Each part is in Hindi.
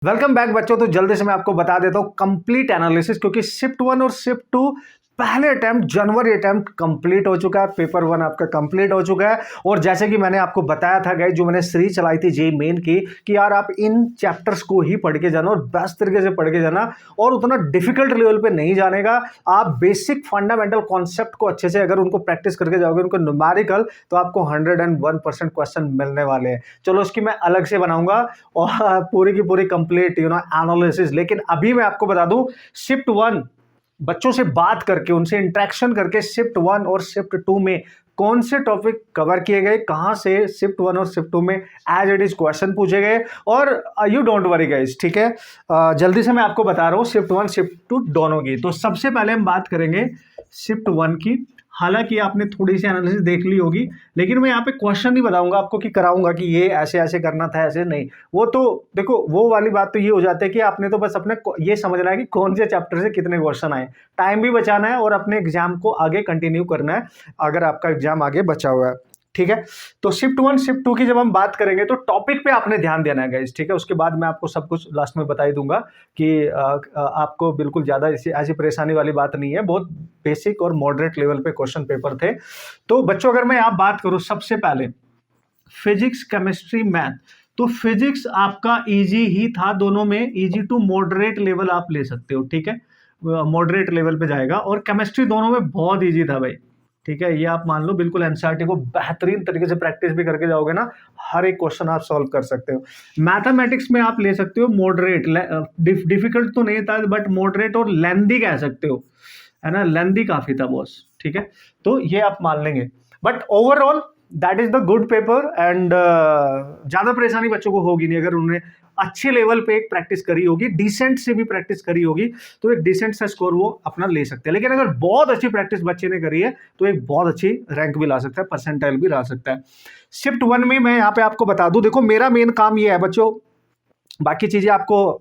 वेलकम बैक बच्चों। तो जल्दी से मैं आपको बता देता हूँ कंप्लीट एनालिसिस, क्योंकि शिफ्ट वन और शिफ्ट टू पहले अटेम्प्ट जनवरी अटेम्प्ट कंप्लीट हो चुका है। पेपर वन आपका कंप्लीट हो चुका है। और जैसे कि मैंने आपको बताया था गाइस, जो मैंने सीरीज चलाई थी जेईई मेन की, कि यार आप इन चैप्टर्स को ही पढ़ के जाना और बेस्ट तरीके से पढ़ के जाना, और उतना डिफिकल्ट लेवल पे नहीं जाने का। आप बेसिक फंडामेंटल कॉन्सेप्ट को अच्छे से अगर उनको प्रैक्टिस करके जाओगे, उनको न्यूमेरिकल, तो आपको 101% क्वेश्चन मिलने वाले हैं। चलो उसकी मैं अलग से बनाऊंगा और पूरी की पूरी कंप्लीट एनालिसिस। लेकिन अभी मैं आपको बता दूं, शिफ्ट वन बच्चों से बात करके, उनसे इंटरेक्शन करके, शिफ्ट वन और शिफ्ट टू में कौन से टॉपिक कवर किए गए, कहां से शिफ्ट वन और शिफ्ट टू में एज इट इज क्वेश्चन पूछे गए। और यू डोंट वरी गाइस, ठीक है। जल्दी से मैं आपको बता रहा हूं शिफ्ट वन शिफ्ट टू दोनों की। तो सबसे पहले हम बात करेंगे शिफ्ट वन की। हालांकि आपने थोड़ी सी एनालिसिस देख ली होगी, लेकिन मैं यहाँ पे क्वेश्चन नहीं बताऊंगा आपको कि कराऊंगा कि ये ऐसे ऐसे करना था, ऐसे नहीं। वो तो देखो, वो वाली बात तो ये हो जाती है कि आपने तो बस अपने ये समझना है कि कौन से चैप्टर से कितने क्वेश्चन आए। टाइम भी बचाना है और अपने एग्जाम को आगे कंटिन्यू करना है, अगर आपका एग्जाम आगे बचा हुआ है, ठीक है। तो शिफ्ट वन शिफ्ट टू की जब हम बात करेंगे तो टॉपिक पे आपने ध्यान देना है गाइस, ठीक है। उसके बाद मैं आपको सब कुछ लास्ट में बता ही दूंगा कि आपको बिल्कुल ज्यादा ऐसी परेशानी वाली बात नहीं है। बहुत बेसिक और मॉडरेट लेवल पे क्वेश्चन पेपर थे। तो बच्चों, अगर मैं आप बात करूं सबसे पहले फिजिक्स, केमिस्ट्री, मैथ, तो फिजिक्स आपका इजी ही था। दोनों में इजी टू मॉडरेट लेवल आप ले सकते हो, ठीक है। मॉडरेट लेवल पे जाएगा। और केमिस्ट्री दोनों में बहुत इजी था भाई, ठीक है। ये आप मान लो बिल्कुल एनसीईआरटी को बेहतरीन तरीके से प्रैक्टिस भी करके जाओगे ना, हर एक क्वेश्चन आप सॉल्व कर सकते हो। मैथमेटिक्स में आप ले सकते हो मॉडरेट, डिफिकल्ट तो नहीं था बट मॉडरेट, और लेंदी कह सकते हो, है ना। लेंदी काफी था बॉस, ठीक है। तो ये आप मान लेंगे, but overall that is the good paper. And ज्यादा परेशानी बच्चों को होगी नहीं अगर उन्होंने अच्छे लेवल पे एक प्रैक्टिस करी होगी, डिसेंट से भी प्रैक्टिस करी होगी, तो एक डिसेंट सा स्कोर वो अपना ले सकते हैं। लेकिन अगर बहुत अच्छी प्रैक्टिस बच्चे ने करी है तो एक बहुत अच्छी रैंक भी ला सकता है, परसेंटाइल भी ला सकता है। शिफ्ट वन में मैं यहाँ पे आपको बता दूं, देखो मेरा मेन काम ये है बच्चों, बाकी चीजें आपको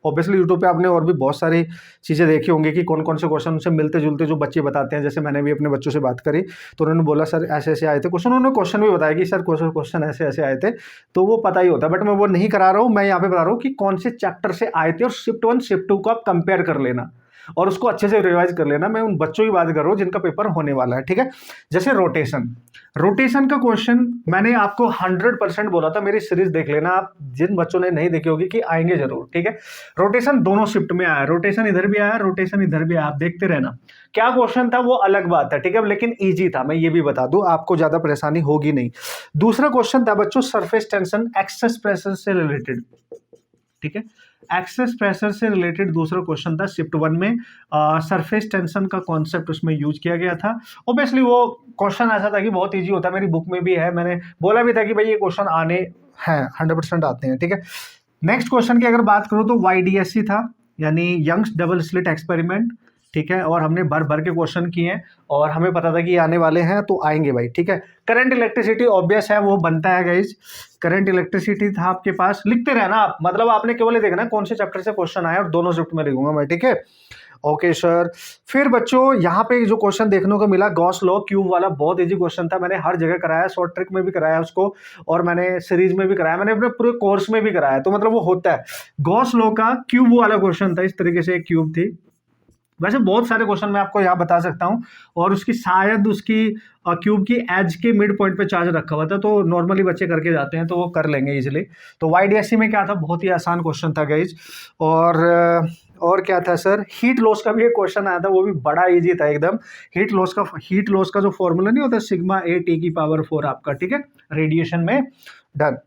ऑब्वियसली यूट्यूब पे आपने और भी बहुत सारी चीज़ें देखी होंगी कि कौन कौन से क्वेश्चन उनसे मिलते जुलते जो बच्चे बताते हैं। जैसे मैंने भी अपने बच्चों से बात करी तो उन्होंने बोला सर ऐसे ऐसे आए थे क्वेश्चन, उन्होंने क्वेश्चन भी बताया कि सर क्वेश्चन ऐसे ऐसे आए थे। तो वो पता ही होता है, बट मैं वो नहीं करा रहा हूँ। मैं यहाँ पे बता रहा हूँ कि कौन से चैप्टर से आए थे, और शिफ्ट वन शिफ्ट टू को आप कंपेयर कर लेना और उसको अच्छे से रिवाइज कर लेना। मैं उन बच्चों की बात कर रहा हूँ जिनका पेपर होने वाला है, ठीक है। जैसे रोटेशन, रोटेशन का क्वेश्चन मैंने आपको 100% बोला था, मेरी सीरीज देख लेना आप, जिन बच्चों ने नहीं देखी होगी, कि आएंगे जरूर, ठीक है। रोटेशन दोनों शिफ्ट में आया, रोटेशन इधर भी आया, रोटेशन इधर भी आया, आप देखते रहना। क्या क्वेश्चन था वो अलग बात है, ठीक है, लेकिन इजी था, मैं ये भी बता दूं, आपको ज्यादा परेशानी होगी नहीं। दूसरा क्वेश्चन था बच्चों सरफेस टेंशन एक्सेस प्रेशर से रिलेटेड, ठीक है। एक्सेस प्रेशर से रिलेटेड दूसरा क्वेश्चन था शिफ्ट वन में। सरफेस टेंशन का कॉन्सेप्ट उसमें यूज किया गया था। ऑब्वियसली वो क्वेश्चन ऐसा था कि बहुत इजी होता है, मेरी बुक में भी है, मैंने बोला भी था कि भाई ये क्वेश्चन आने हैं, 100% आते हैं, ठीक है। नेक्स्ट क्वेश्चन की अगर बात करूं तो YDSC था, यानी यंग्स डबल स्लिट एक्सपेरिमेंट, ठीक है। और हमने भर भर के क्वेश्चन किए हैं और हमें पता था कि ये आने वाले हैं, तो आएंगे भाई, ठीक है। करंट इलेक्ट्रिसिटी ऑब्वियस है, वो बनता है गाइज। करंट इलेक्ट्रिसिटी था आपके पास, लिखते रहना आप, मतलब आपने केवल ये देखना कौन से चैप्टर से क्वेश्चन आया, और दोनों शिफ्ट में लिखूंगा मैं, ठीक है। Okay sir. फिर बच्चों यहाँ पे जो क्वेश्चन देखने को मिला, गॉस लॉ क्यूब वाला, बहुत इजी क्वेश्चन था, मैंने हर जगह कराया, शॉर्ट ट्रिक में भी कराया उसको, और मैंने सीरीज में भी कराया, मैंने अपने पूरे कोर्स में भी कराया, तो मतलब वो होता है। गॉस लॉ का क्यूब वाला क्वेश्चन था, इस तरीके से एक क्यूब थी। वैसे बहुत सारे क्वेश्चन मैं आपको यहाँ बता सकता हूँ, और उसकी शायद उसकी क्यूब की एज के मिड पॉइंट पे चार्ज रखा हुआ था, तो नॉर्मली बच्चे करके जाते हैं तो वो कर लेंगे इजिली। तो YDSC में क्या था, बहुत ही आसान क्वेश्चन था गाइज। और क्या था सर, हीट लॉस का भी एक क्वेश्चन आया था, वो भी बड़ा इजी था एकदम। हीट लॉस का जो फॉर्मूला नहीं होता, सिग्मा A T⁴ आपका, ठीक है, रेडिएशन में, डन,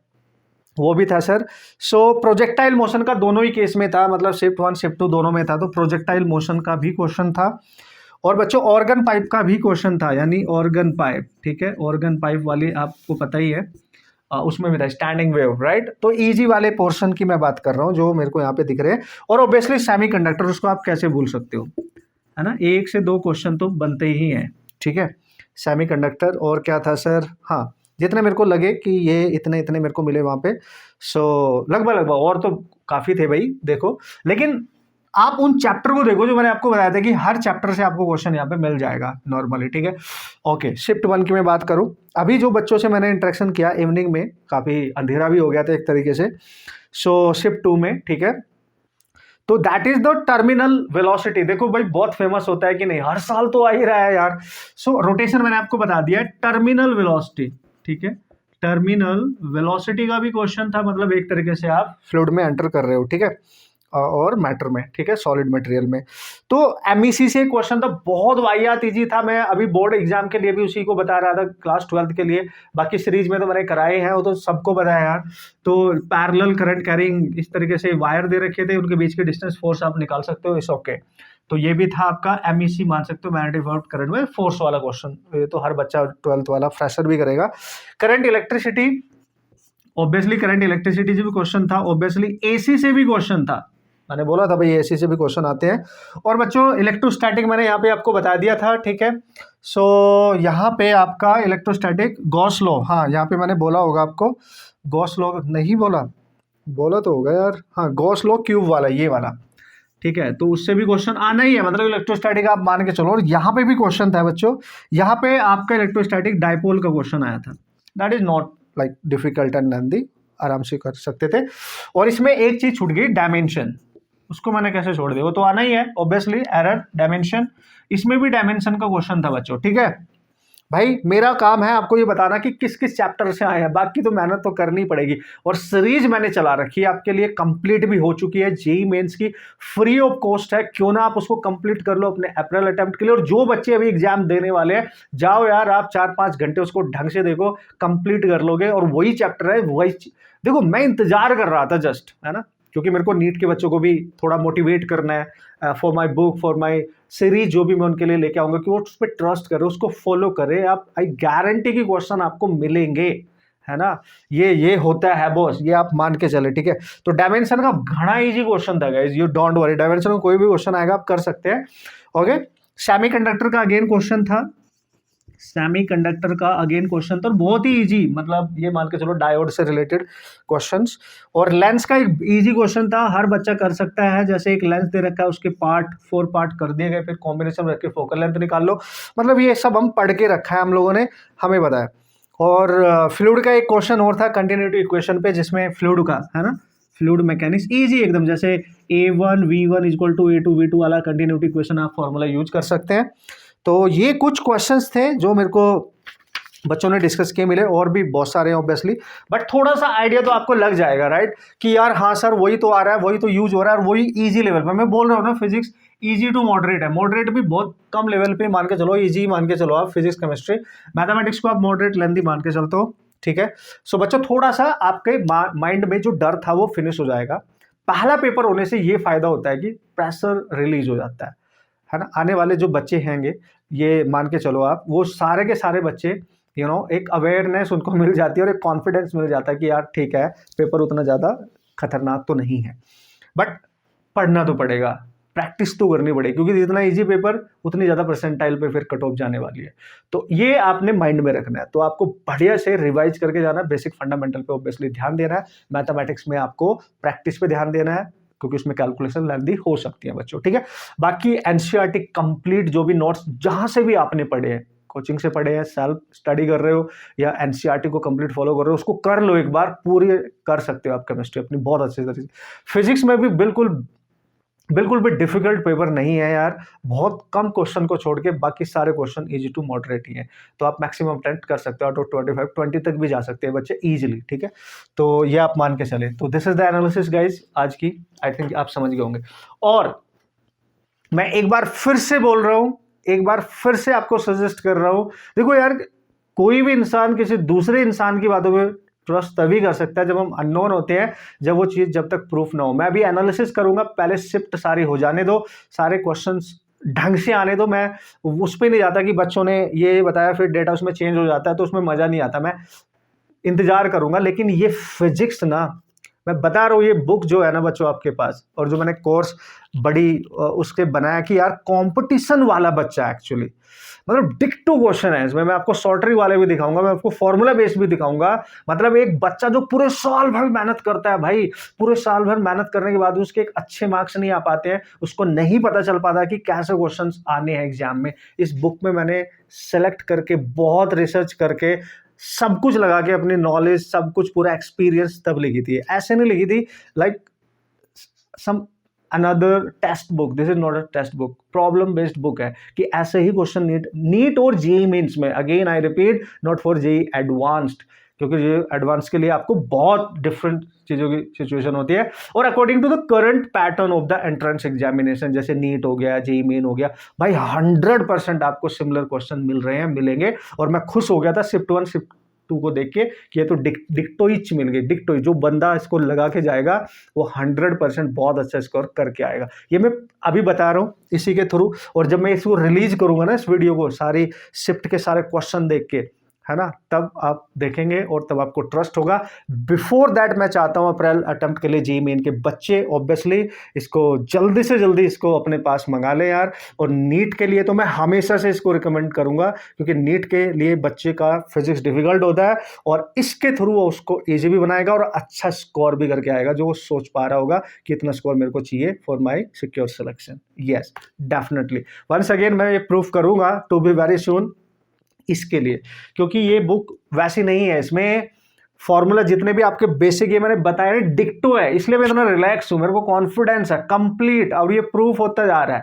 वो भी था सर। सो प्रोजेक्टाइल मोशन का दोनों ही केस में था, मतलब शिफ्ट वन शिफ्ट टू दोनों में था, तो प्रोजेक्टाइल मोशन का भी क्वेश्चन था। और बच्चों ऑर्गन पाइप का भी क्वेश्चन था, यानी ऑर्गन पाइप, ठीक है, ऑर्गन पाइप वाली आपको पता ही है, उसमें भी था स्टैंडिंग वेव, राइट। तो इजी वाले पोर्शन की मैं बात कर रहा हूँ जो मेरे को यहाँ पे दिख रहे हैं। और ऑब्वियसली सेमीकंडक्टर, उसको आप कैसे भूल सकते हो, है ना, एक से दो क्वेश्चन तो बनते ही हैं, ठीक है। सेमीकंडक्टर, और क्या था सर, हाँ, जितने मेरे को लगे कि ये इतने इतने मेरे को मिले वहाँ पे, सो लगभग, और तो काफ़ी थे भाई, देखो। लेकिन आप उन चैप्टर को देखो जो मैंने आपको बताया था कि हर चैप्टर से आपको क्वेश्चन यहाँ पे मिल जाएगा नॉर्मली, ठीक है। ओके, शिफ्ट वन की मैं बात करूँ, अभी जो बच्चों से मैंने इंटरेक्शन किया इवनिंग में, काफ़ी अंधेरा भी हो गया था एक तरीके से, सो शिफ्ट 2 में, ठीक है। तो that is the terminal velocity. देखो भाई बहुत फेमस होता है कि नहीं, हर साल तो आ ही रहा है यार। सो रोटेशन मैंने आपको बता दिया है, टर्मिनल वेलोसिटी, ठीक है। टर्मिनल वेलोसिटी का भी क्वेश्चन था, मतलब एक तरीके से आप फ्लूइड में एंटर कर रहे हो, ठीक है, और मैटर में, ठीक है, सॉलिड मटेरियल में। तो एमईसी से क्वेश्चन था, बहुत वाहियात इजी था। मैं अभी बोर्ड एग्जाम के लिए भी उसी को बता रहा था, क्लास 12th के लिए। बाकी सीरीज में तो मैंने कराए हैं, वो तो सबको बताया यार। तो पैरेलल करंट कैरिंग, इस तरीके से वायर दे रखे थे, उनके बीच के डिस्टेंस फोर्स आप निकाल सकते हो, इस ओके। तो ये भी था आपका एमईसी, मान सकते हो मैग्नेटिक फील्ड करंट में फोर्स वाला क्वेश्चन। ये तो हर बच्चा 12th वाला फ्रेशर भी करेगा। Current electricity, obviously current electricity से भी क्वेश्चन था, ऑब्वियसली एसी से भी क्वेश्चन था। मैंने बोला था भाई एसी से भी क्वेश्चन आते हैं। और बच्चों इलेक्ट्रोस्टैटिक मैंने यहाँ पे आपको बता दिया था, ठीक है। सो यहाँ पे आपका इलेक्ट्रोस्टैटिक गॉस लॉ, हाँ यहाँ पे मैंने बोला होगा आपको, गॉस लॉ नहीं बोला, बोला तो होगा यार, हाँ गॉस लॉ क्यूब वाला, ये वाला, ठीक है। तो उससे भी क्वेश्चन आना ही है, मतलब इलेक्ट्रोस्टैटिक आप मान के चलो। और यहाँ पे भी क्वेश्चन था बच्चों, यहाँ पे आपका इलेक्ट्रोस्टैटिक डाइपोल का क्वेश्चन आया था। That is not like difficult and lengthy, आराम से कर सकते थे। और इसमें एक चीज छूट गई, डायमेंशन, उसको मैंने कैसे छोड़ दिया, वो तो आना ही है ऑब्वियसली, एरर डायमेंशन। इसमें भी डायमेंशन का क्वेश्चन था बच्चों, ठीक है। भाई मेरा काम है आपको ये बताना कि किस किस चैप्टर से आए हैं, बाकी तो मेहनत तो करनी पड़ेगी। और सीरीज मैंने चला रखी है आपके लिए, कंप्लीट भी हो चुकी है, जेई मेंस की, फ्री ऑफ कॉस्ट है, क्यों ना आप उसको कंप्लीट कर लो अपने अप्रैल अटेम्प्ट के लिए। और जो बच्चे अभी एग्जाम देने वाले हैं, जाओ यार आप 4-5 घंटे उसको ढंग से देखो, कंप्लीट कर लोगे। और वही चैप्टर है, वही देखो, मैं इंतजार कर रहा था जस्ट, है ना, क्योंकि मेरे को नीट के बच्चों को भी थोड़ा मोटिवेट करना है for my book, for my series, जो भी मैं उनके लिए लेके आऊंगा, कि वो उस पर ट्रस्ट करे, उसको फॉलो करे आप। आई गारंटी की क्वेश्चन आपको मिलेंगे, है ना। ये होता है बॉस, ये आप मान के चले, ठीक है। तो डायमेंशन का घना इजी क्वेश्चन था guys, you don't worry, dimension में कोई भी क्वेश्चन आएगा आप कर सकते हैं, ओके। सेमीकंडक्टर का अगेन क्वेश्चन था, सेमीकंडक्टर का अगेन क्वेश्चन तो बहुत ही इजी, मतलब ये मान के चलो डायोड से रिलेटेड क्वेश्चंस। और लेंस का एक इजी क्वेश्चन था, हर बच्चा कर सकता है। जैसे एक लेंस दे रखा है, उसके पार्ट 4 पार्ट कर दिए गए, फिर कॉम्बिनेशन रख के फोकल लेंथ निकाल लो, मतलब ये सब हम पढ़ के रखा है हम लोगों ने, हमें बताया। और फ्लूइड का एक क्वेश्चन और था कंटिन्यूटी इक्वेशन पे, जिसमें फ्लूइड का है ना, फ्लूइड मैकेनिक्स इजी एकदम, जैसे A1 V1 equal to A2 V2 वाला कंटिन्यूटी इक्वेशन आप फॉर्मूला यूज कर सकते हैं। तो ये कुछ क्वेश्चंस थे जो मेरे को बच्चों ने डिस्कस किए, मिले और भी बहुत सारे हैं ऑब्वियसली, बट थोड़ा सा आइडिया तो आपको लग जाएगा, राइट, कि यार हाँ सर वही तो आ रहा है, वही तो यूज हो रहा है, और वही इजी लेवल पे। मैं बोल रहा हूँ ना, फिजिक्स इजी टू मॉडरेट है, मॉडरेट भी बहुत कम लेवल पे मान के चलो, इजी मान के चलो आप फिजिक्स केमिस्ट्री। मैथमेटिक्स को आप मॉडरेट लेंथी मान के चलते हो, ठीक है। सो बच्चों थोड़ा सा आपके माइंड में जो डर था वो फिनिश हो जाएगा। पहला पेपर होने से ये फायदा होता है कि प्रेशर रिलीज हो जाता है ना। आने वाले जो बच्चे हैंगे, ये मान के चलो आप, वो सारे के सारे बच्चे एक अवेयरनेस उनको मिल जाती है और एक कॉन्फिडेंस मिल जाता है कि यार ठीक है, पेपर उतना ज़्यादा खतरनाक तो नहीं है, बट पढ़ना तो पड़ेगा, प्रैक्टिस तो करनी पड़ेगी, क्योंकि जितना इजी पेपर उतनी ज़्यादा परसेंटाइल पे फिर कट ऑफ जाने वाली है। तो ये आपने माइंड में रखना है। तो आपको बढ़िया से रिवाइज करके जाना है, बेसिक फंडामेंटल पे ऑब्वियसली ध्यान देना है, मैथमेटिक्स में आपको प्रैक्टिस पे ध्यान देना है, क्योंकि उसमें कैलकुलेशन लेंथी हो सकती है बच्चों, ठीक है। बाकी एनसीईआरटी कंप्लीट जो भी नोट्स जहां से भी आपने पढ़े हैं, कोचिंग से पढ़े हैं, सेल्फ स्टडी कर रहे हो या एनसीईआरटी को कंप्लीट फॉलो कर रहे हो, उसको कर लो एक बार, पूरी कर सकते हो आप केमिस्ट्री अपनी बहुत अच्छी तरीके से। फिजिक्स में भी बिल्कुल भी डिफिकल्ट पेपर नहीं है यार, बहुत कम क्वेश्चन को छोड़ के बाकी सारे क्वेश्चन इजी टू मॉडरेट ही हैं। तो आप मैक्सिमम अटेम्प्ट कर सकते हो, आउट ऑफ 25-20 तक भी जा सकते हैं बच्चे इजीली, ठीक है। तो ये आप मान के चले। तो this is the analysis guys आज की, आई थिंक आप समझ गए होंगे। और मैं एक बार फिर से बोल रहा हूं, एक बार फिर से आपको सजेस्ट कर रहा हूं, देखो यार, कोई भी इंसान किसी दूसरे इंसान की बातों में ट्रस्ट तभी कर सकता है जब हम अननोन होते हैं, जब वो चीज जब तक प्रूफ ना हो। मैं अभी एनालिसिस करूंगा, पहले शिफ्ट सारी हो जाने दो, सारे क्वेश्चंस ढंग से आने दो। मैं उस पर नहीं जाता कि बच्चों ने ये बताया फिर डेटा उसमें चेंज हो जाता है, तो उसमें मजा नहीं आता। मैं इंतजार करूंगा। लेकिन ये फिजिक्स ना, मैं बता रहा हूँ, ये बुक जो है ना बच्चों आपके पास, और जो मैंने कोर्स बड़ी उसके बनाया कि यार कंपटीशन वाला बच्चा एक्चुअली, मतलब डिक्टो क्वेश्चन है इसमें। मैं आपको सॉर्टरी वाले भी दिखाऊंगा, मैं आपको फॉर्मूला बेस भी दिखाऊंगा। मतलब एक बच्चा जो पूरे साल भर मेहनत करता है भाई, पूरे साल भर मेहनत करने के बाद उसके एक अच्छे मार्क्स नहीं आ पाते हैं, उसको नहीं पता चल पाता कि कैसे क्वेश्चंस आने हैं एग्जाम में। इस बुक में मैंने सेलेक्ट करके, बहुत रिसर्च करके सब कुछ लगा के, अपनी नॉलेज सब कुछ पूरा एक्सपीरियंस तब लिखी थी, ऐसे नहीं लिखी थी like some another text book. This is not a text book, problem based book है कि ऐसे ही क्वेश्चन नीट और जेईई मेंस में, again I repeat, not for JEE advanced, क्योंकि ये एडवांस के लिए आपको बहुत डिफरेंट चीज़ों की सिचुएशन होती है। और according to the current pattern of the entrance examination, जैसे नीट हो गया, जेईई मेन हो गया, भाई 100% आपको सिमिलर क्वेश्चन मिल रहे हैं, मिलेंगे। और मैं खुश हो गया था शिफ्ट 1 शिफ्ट 2 को देख के कि ये तो डिक्टोइच मिल गई, डिक्टोइच। जो बंदा इसको लगा के जाएगा वो 100% बहुत अच्छा स्कोर करके आएगा। ये मैं अभी बता रहा हूँ इसी के थ्रू, और जब मैं इसको रिलीज करूंगा ना, इस वीडियो को, सारी शिफ्ट के सारे क्वेश्चन देख के, है ना, तब आप देखेंगे और तब आपको ट्रस्ट होगा। बिफोर दैट मैं चाहता हूं अप्रैल अटेम्प्ट के लिए जेईई मेन के बच्चे ऑब्वियसली इसको जल्दी से जल्दी इसको अपने पास मंगा ले यार। और नीट के लिए तो मैं हमेशा से इसको रिकमेंड करूंगा, क्योंकि नीट के लिए बच्चे का फिजिक्स डिफिकल्ट होता है और इसके थ्रू वो उसको ईजी भी बनाएगा और अच्छा स्कोर भी करके आएगा, जो वो सोच पा रहा होगा कि इतना स्कोर मेरे को चाहिए for my secure selection. Yes, definitely once again मैं ये प्रूफ करूंगा टू बी वेरी सून इसके लिए, क्योंकि ये बुक वैसी नहीं है, इसमें फॉर्मूला जितने भी आपके बेसिक ये मैंने बताया डिक्टो है, इसलिए मैं इतना रिलैक्स हूं, मेरे को कॉन्फिडेंस है कंप्लीट, और ये प्रूफ होता जा रहा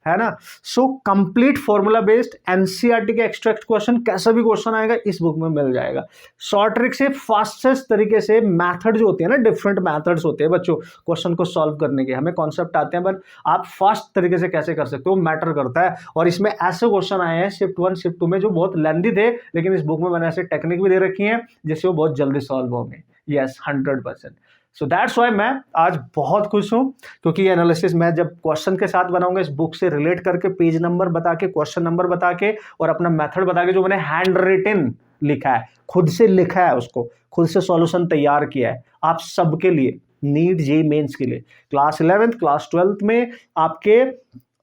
है ना। So complete formula based NCERT के एक्सट्रैक्ट क्वेश्चन, कैसा भी क्वेश्चन आएगा इस बुक में मिल जाएगा। शॉर्ट ट्रिक से फास्टेस्ट तरीके से मेथड जो होती है ना, डिफरेंट मेथड्स होते हैं बच्चों क्वेश्चन को सॉल्व करने के, हमें कॉन्सेप्ट आते हैं, बट आप फास्ट तरीके से कैसे कर सकते हो मैटर करता है। और इसमें ऐसे क्वेश्चन आए हैं शिफ्ट 1 शिफ्ट 2 में जो बहुत लेंथी थे, लेकिन इस बुक में मैंने ऐसे टेक्निक भी दे रखी है जिससे वो बहुत जल्दी सॉल्व होंगे। यस, 100%। सो दैट्स वाई मैं आज बहुत खुश हूं, क्योंकि ये एनालिसिस मैं जब क्वेश्चन के साथ बनाऊंगा, इस बुक से रिलेट करके, पेज नंबर बता के, क्वेश्चन नंबर बता के और अपना मेथड बता के, जो मैंने हैंड रिटन लिखा है, खुद से लिखा है, उसको खुद से सॉल्यूशन तैयार किया है आप सबके लिए, नीट जेईई मेंस के लिए, क्लास 11th क्लास 12th में आपके,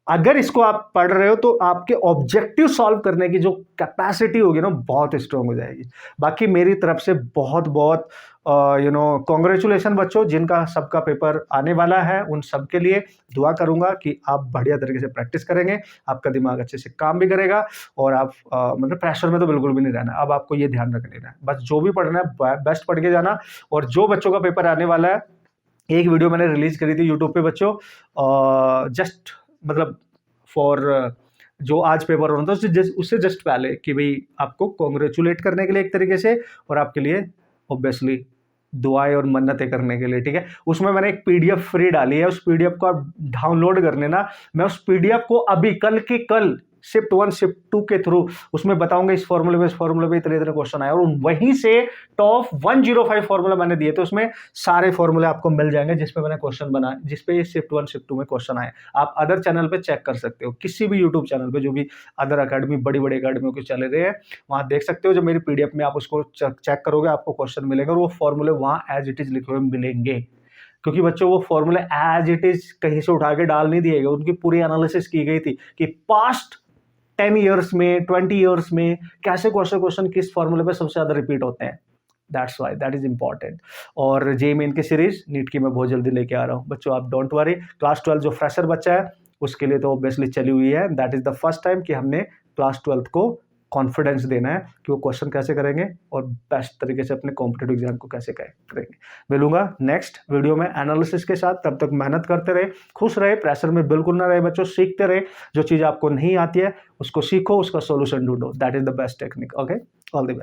अगर इसको आप पढ़ रहे हो तो आपके ऑब्जेक्टिव सॉल्व करने की जो कैपेसिटी होगी ना, बहुत स्ट्रांग हो जाएगी। बाकी मेरी तरफ से बहुत बहुत कॉन्ग्रेचुलेशन बच्चों, जिनका सबका पेपर आने वाला है, उन सब के लिए दुआ करूंगा कि आप बढ़िया तरीके से प्रैक्टिस करेंगे, आपका दिमाग अच्छे से काम भी करेगा और आप मतलब प्रेशर में तो बिल्कुल भी नहीं रहना। अब आपको ये ध्यान रख लेना है, बस जो भी पढ़ना है बेस्ट पढ़ के जाना। और जो बच्चों का पेपर आने वाला है, एक वीडियो मैंने रिलीज करी थी यूट्यूब पे बच्चों, जस्ट मतलब फॉर जो आज पेपर होना था उससे जस्ट पहले, कि भाई आपको कॉन्ग्रेचुलेट करने के लिए एक तरीके से, और आपके लिए ऑब्वियसली दुआएं और मन्नतें करने के लिए, ठीक है। उसमें मैंने एक पीडीएफ फ्री डाली है, उस पीडीएफ को आप डाउनलोड कर लेना। मैं उस पीडीएफ को अभी कल के कल शिफ्ट 1 शिफ्ट 2 के थ्रू उसमें बताऊंगा इस फॉर्मूले में, इस फॉर्मूले में इतने इतने क्वेश्चन आए, और वहीं से टॉप 105 फॉर्मूला मैंने दिए थे, उसमें सारे फॉर्मूले आपको मिल जाएंगे जिसपे मैंने क्वेश्चन बनाए, जिसपे शिफ्ट 1 शिफ्ट 2 में क्वेश्चन आए। आप अदर चैनल पे चेक कर सकते हो, किसी भी यूट्यूब चैनल पे, जो भी अदर अकेडमी, बड़ी बड़ी अकेडमियों के चले रहे हैं, वहां देख सकते हो। जो मेरी पीडीएफ में आप उसको चेक करोगे, आपको क्वेश्चन मिलेगा और वो फॉर्मूले वहां एज इट इज लिखे हुए मिलेंगे, क्योंकि बच्चों वो फॉर्मूले एज इट इज कहीं से उठा के डाल नहीं दिए गए, उनकी पूरी एनालिसिस की गई थी कि पास्ट 10 ईयर्स में, 20 ईयर्स में कैसे क्वेश्चन किस फॉर्मूले पे सबसे ज्यादा रिपीट होते हैं। That's why that is important. और जेईई मेन की सीरीज नीट की मैं बहुत जल्दी लेके आ रहा हूँ बच्चों, आप डोंट वरी। क्लास 12 जो फ्रेशर बच्चा है उसके लिए तो ऑब्वियसली चली हुई है, that is the first time कि हमने क्लास 12 को कॉन्फिडेंस देना है कि वो क्वेश्चन कैसे करेंगे और बेस्ट तरीके से अपने कॉम्पिटेटिव एग्जाम को कैसे करेंगे। मिलूंगा नेक्स्ट वीडियो में एनालिसिस के साथ, तब तक मेहनत करते रहे, खुश रहे, प्रेशर में बिल्कुल ना रहे बच्चों, सीखते रहे। जो चीज़ आपको नहीं आती है उसको सीखो, उसका सोल्यूशन ढूंढो, that is the best technique. Okay, all the best.